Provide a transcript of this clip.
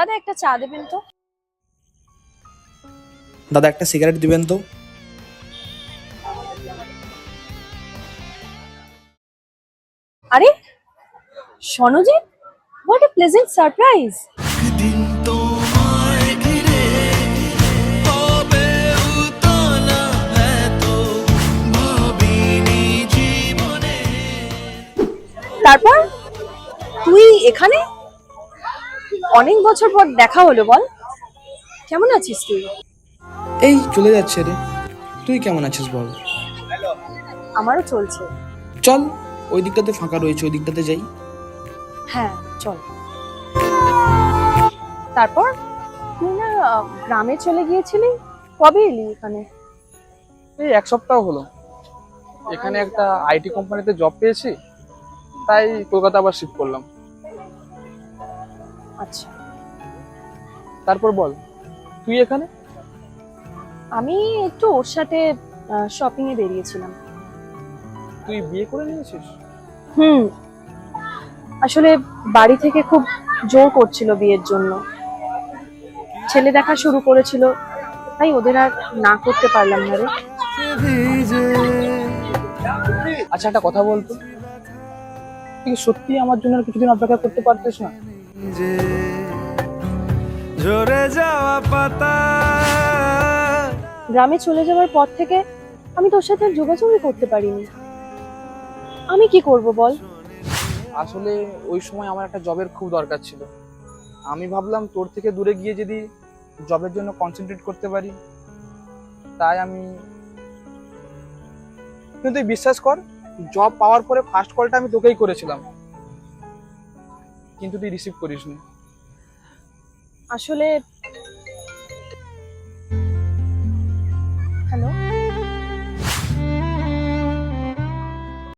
দাদা একটা চা দেবেন তো। দাদা একটা সিগারেট দিবেন তো। আরে Sanjit, what a pleasant surprise. একদিন তোমায় ঘিরে হবে উতলা এত ভাবিনি জীবনে। তারপর তুই এখানে, অনেক বছর পর দেখা হলো, বল কেমন আছিস তুই? এই চলে যাচ্ছে রে, তুই কেমন আছিস বল? আমারও চলছে। চল ওই দিকটাতে ফাঁকা রয়েছে, ওই দিকটাতে যাই। হ্যাঁ চল। তারপর তুই না গ্রামে চলে গিয়েছিলি, কবে এলি এখানে? এই এক সপ্তাহ হলো। এখানে একটা আইটি কোম্পানিতে জব পেয়েছি, তাই কলকাতা আবার শিফট করলাম। আচ্ছা। তারপর বল, তুই এখানে? আমি একটু ওর সাথে শপিং এ বেরিয়েছিলাম। তুই বিয়ে করে নিয়েছিস? হুম, আসলে বাড়ি থেকে খুব জোর করছিল বিয়ের জন্য, ছেলে দেখা শুরু করেছিল, তাই ওদের আর না করতে পারলাম না রে। আচ্ছা একটা কথা বলতো, তুই সত্যি আমার জন্য আর কিছুদিন অপেক্ষা করতে পারতিস না? ঝরে যাওয়া পাতা গ্রামে চলে যাওয়ার পর থেকে আমি তোর সাথে আর যোগাযোগই করতে পারিনি। আমি কি করব বল? আসলে ওই সময় আমার একটা জবের খুব দরকার ছিল। আমি ভাবলাম তোর থেকে দূরে গিয়ে যদি জবের জন্য কনসেন্ট্রেট করতে পারি, তাই আমি। কিন্তু তুই বিশ্বাস কর, জব পাওয়ার পরে ফার্স্ট কলটা আমি তোকেই করেছিলাম, কিন্তু তুই রিসিভ করিসনি। আসলে